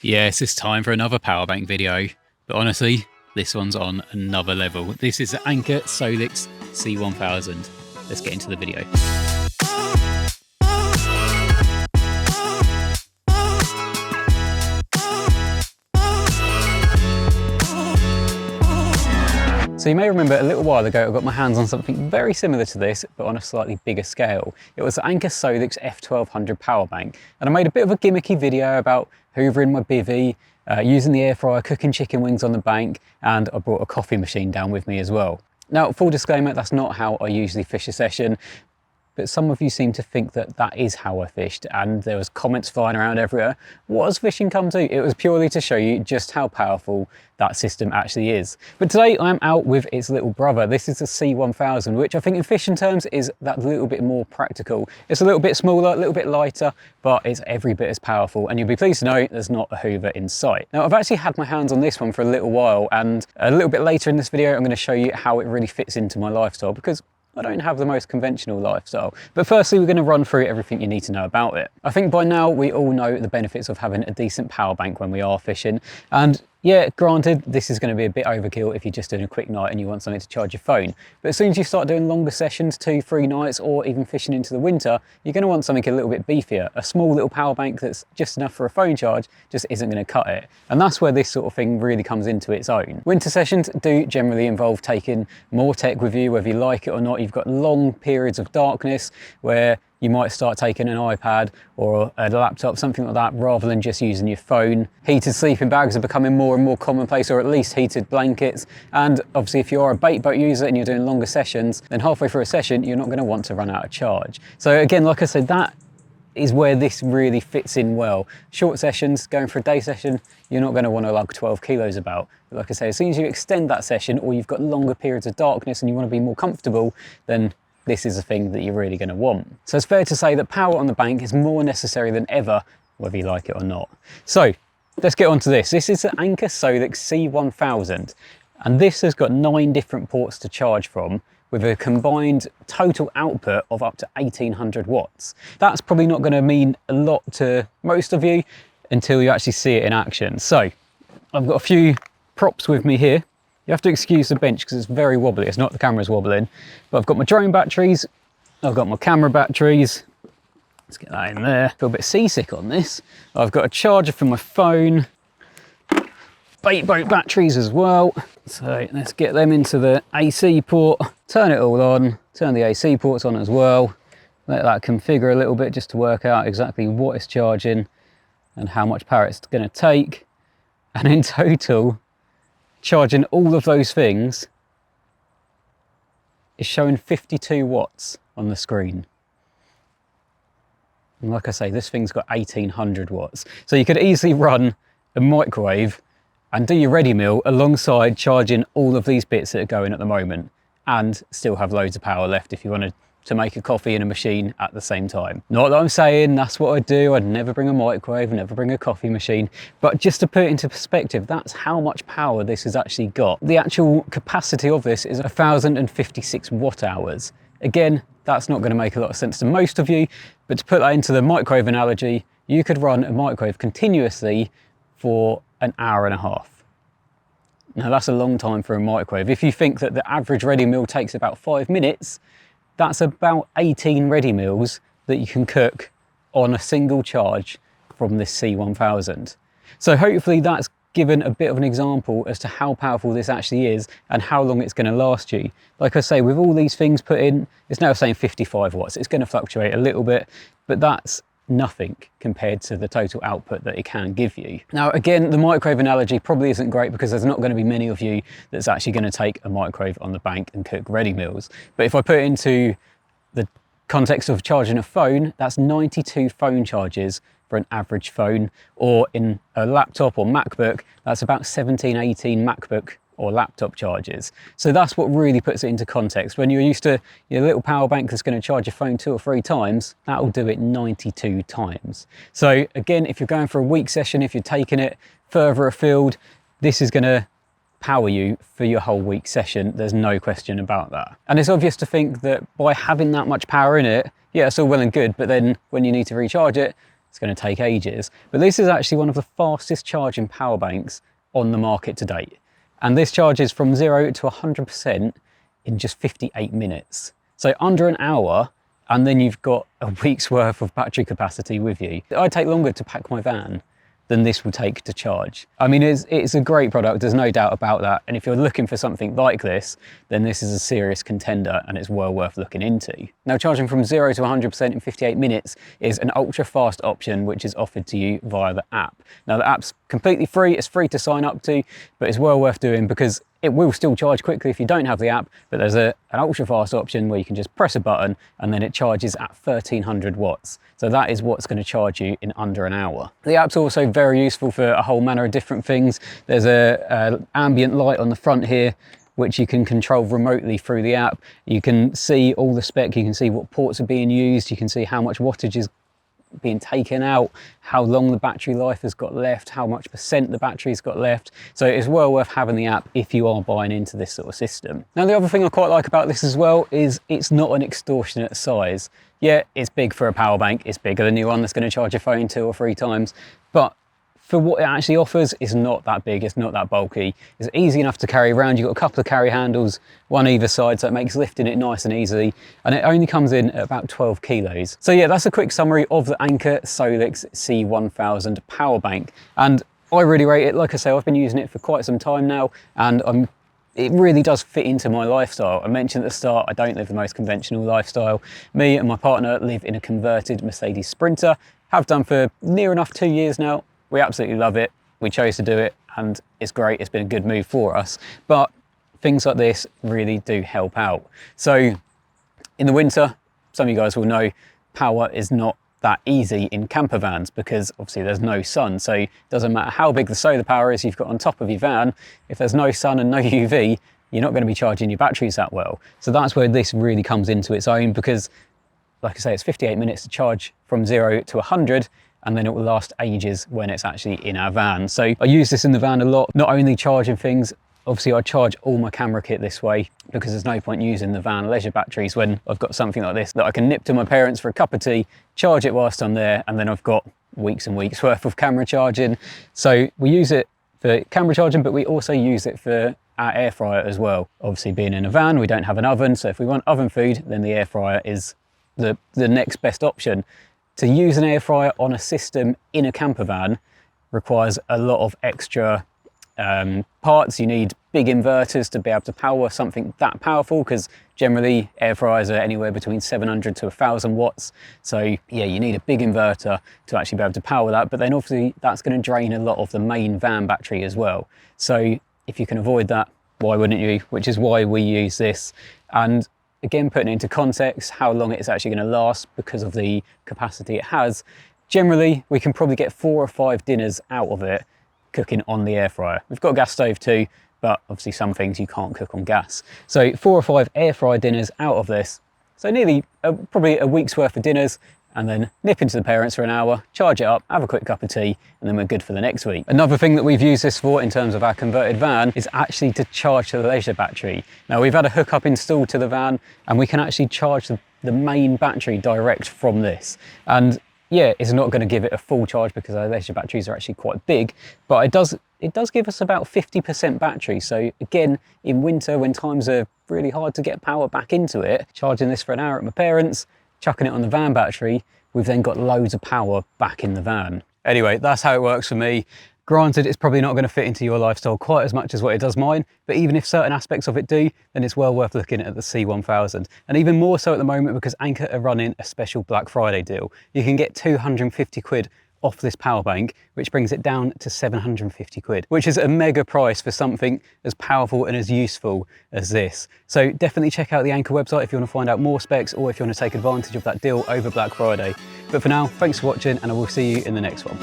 Yes, it's time for another power bank video, but honestly, this one's on another level. This is the Anker SOLIX C1000. Let's get into the video. So you may remember a little while ago I got my hands on something very similar to this, but on a slightly bigger scale. It was the Anker SOLIX F1200 power bank, and I made a bit of a gimmicky video about hoovering my bivvy, using the air fryer, cooking chicken wings on the bank, and I brought a coffee machine down with me as well. Now, full disclaimer, that's not how I usually fish a session, but some of you seem to think that that is how I fished, and there was comments flying around everywhere. What does fishing come to? It was purely to show you just how powerful that system actually is. But today I'm out with its little brother. This is the C1000, which I think in fishing terms is that little bit more practical. It's a little bit smaller, a little bit lighter, but it's every bit as powerful, and you'll be pleased to know there's not a hoover in sight. Now, I've actually had my hands on this one for a little while, and a little bit later in this video I'm going to show you how it really fits into my lifestyle, because I don't have the most conventional lifestyle. But firstly, we're going to run through everything you need to know about it. I think by now we all know the benefits of having a decent power bank when we are fishing. And yeah, granted, this is going to be a bit overkill if you're just doing a quick night and you want something to charge your phone. But as soon as you start doing longer sessions, 2-3 nights, or even fishing into the winter, you're going to want something a little bit beefier. A small little power bank that's just enough for a phone charge just isn't going to cut it. And that's where this sort of thing really comes into its own. Winter sessions do generally involve taking more tech with you, whether you like it or not. You've got long periods of darkness where you might start taking an iPad or a laptop, something like that, rather than just using your phone. Heated sleeping bags are becoming more and more commonplace, or at least heated blankets. And obviously if you are a bait boat user and you're doing longer sessions, then halfway through a session, you're not going to want to run out of charge. So again, like I said, that is where this really fits in well. Short sessions, going for a day session, you're not going to want to lug 12 kilos about. But like I say, as soon as you extend that session, or you've got longer periods of darkness and you want to be more comfortable, then this is a thing that you're really going to want. So it's fair to say that power on the bank is more necessary than ever, whether you like it or not. So let's get on to this. This is the Anker SOLIX C1000, and this has got 9 different ports to charge from, with a combined total output of up to 1800 watts. That's probably not going to mean a lot to most of you until you actually see it in action. So I've got a few props with me here. You have to excuse the bench because it's very wobbly. It's not the camera's wobbling, but I've got my drone batteries, I've got my camera batteries. Let's get that in there. Feel a bit seasick on this. I've got a charger for my phone, bait boat batteries as well. So let's get them into the AC port, turn it all on, turn the AC ports on as well. Let that configure a little bit just to work out exactly what it's charging and how much power it's going to take. And in total, charging all of those things is showing 52 watts on the screen. And like I say, this thing's got 1800 watts. So you could easily run a microwave and do your ready meal alongside charging all of these bits that are going at the moment, and still have loads of power left if you wanted to make a coffee in a machine at the same time. Not that I'm saying that's what I do. I'd never bring a microwave, never bring a coffee machine, but just to put it into perspective, that's how much power this has actually got. The actual capacity of this is 1056 watt hours. Again, that's not going to make a lot of sense to most of you, but to put that into the microwave analogy, you could run a microwave continuously for an hour and a half. Now that's a long time for a microwave. If you think that the average ready meal takes about 5 minutes, that's about 18 ready meals that you can cook on a single charge from this C1000. So hopefully that's given a bit of an example as to how powerful this actually is and how long it's going to last you. Like I say, with all these things put in, it's now saying 55 watts. It's going to fluctuate a little bit, but that's nothing compared to the total output that it can give you. Now again, the microwave analogy probably isn't great because there's not going to be many of you that's actually going to take a microwave on the bank and cook ready meals. But if I put it into the context of charging a phone, that's 92 phone charges for an average phone, or in a laptop or MacBook, that's about 17, 18 MacBook or laptop charges. So that's what really puts it into context. When you're used to your little power bank that's going to charge your phone 2 or 3 times, that will do it 92 times. So again, if you're going for a week session, if you're taking it further afield, this is going to power you for your whole week session. There's no question about that. And it's obvious to think that by having that much power in it, yeah, it's all well and good, but then when you need to recharge it, it's going to take ages. But this is actually one of the fastest charging power banks on the market to date. And this charges from 0 to 100% in just 58 minutes. So under an hour, and then you've got a week's worth of battery capacity with you. I take longer to pack my van than this will take to charge. I mean, it's a great product, there's no doubt about that. And if you're looking for something like this, then this is a serious contender and it's well worth looking into. Now, charging from 0 to 100% in 58 minutes is an ultra fast option, which is offered to you via the app. Now, the app's completely free, it's free to sign up to, but it's well worth doing because it will still charge quickly if you don't have the app, but there's an ultra fast option where you can just press a button and then it charges at 1300 watts. So that is what's going to charge you in under an hour. The app's also very useful for a whole manner of different things. There's a ambient light on the front here, which you can control remotely through the app. You can see all the spec, you can see what ports are being used, you can see how much wattage is being taken out, how long the battery life has got left, how much percent the battery's got left. So it's well worth having the app if you are buying into this sort of system. Now, the other thing I quite like about this as well is it's not an extortionate size. Yeah, it's big for a power bank, it's bigger than the one that's going to charge your phone 2 or 3 times, but for what it actually offers, it's not that big, it's not that bulky. It's easy enough to carry around. You've got a couple of carry handles, one either side, so it makes lifting it nice and easy. And it only comes in at about 12 kilos. So yeah, that's a quick summary of the Anker SOLIX C1000 power bank. And I really rate it. Like I say, I've been using it for quite some time now, and it really does fit into my lifestyle. I mentioned at the start, I don't live the most conventional lifestyle. Me and my partner live in a converted Mercedes Sprinter, have done for near enough 2 years now. We absolutely love it. We chose to do it and it's great. It's been a good move for us. But things like this really do help out. So in the winter, some of you guys will know, power is not that easy in camper vans because obviously there's no sun. So it doesn't matter how big the solar power is you've got on top of your van, if there's no sun and no UV, you're not going to be charging your batteries that well. So that's where this really comes into its own because, like I say, it's 58 minutes to charge from 0 to 100. And then it will last ages when it's actually in our van. So I use this in the van a lot, not only charging things, obviously I charge all my camera kit this way because there's no point using the van leisure batteries when I've got something like this that I can nip to my parents for a cup of tea, charge it whilst I'm there, and then I've got weeks and weeks worth of camera charging. So we use it for camera charging, but we also use it for our air fryer as well. Obviously being in a van, we don't have an oven. So if we want oven food, then the air fryer is the next best option. To use an air fryer on a system in a camper van requires a lot of extra parts. You need big inverters to be able to power something that powerful because generally air fryers are anywhere between 700 to 1000 watts. So yeah, you need a big inverter to actually be able to power that. But then obviously that's going to drain a lot of the main van battery as well. So if you can avoid that, why wouldn't you? Which is why we use this. And again, putting it into context, how long it's actually going to last because of the capacity it has. Generally, we can probably get 4 or 5 dinners out of it cooking on the air fryer. We've got a gas stove too, but obviously some things you can't cook on gas. So 4 or 5 air fryer dinners out of this. So nearly probably a week's worth of dinners, and then nip into the parents for an hour, charge it up, have a quick cup of tea, and then we're good for the next week. Another thing that we've used this for in terms of our converted van is actually to charge the leisure battery. Now we've had a hookup installed to the van and we can actually charge the main battery direct from this. And yeah, it's not going to give it a full charge because our leisure batteries are actually quite big, but it does give us about 50% battery. So again, in winter when times are really hard to get power back into it, charging this for an hour at my parents', chucking it on the van battery, we've then got loads of power back in the van. Anyway, that's how it works for me. Granted, it's probably not going to fit into your lifestyle quite as much as what it does mine, but even if certain aspects of it do, then it's well worth looking at the C1000. And even more so at the moment because Anker are running a special Black Friday deal. You can get 250 quid off this power bank, which brings it down to 750 quid, which is a mega price for something as powerful and as useful as this. So definitely check out the Anker website if you want to find out more specs or if you want to take advantage of that deal over Black Friday. But for now, thanks for watching and I will see you in the next one.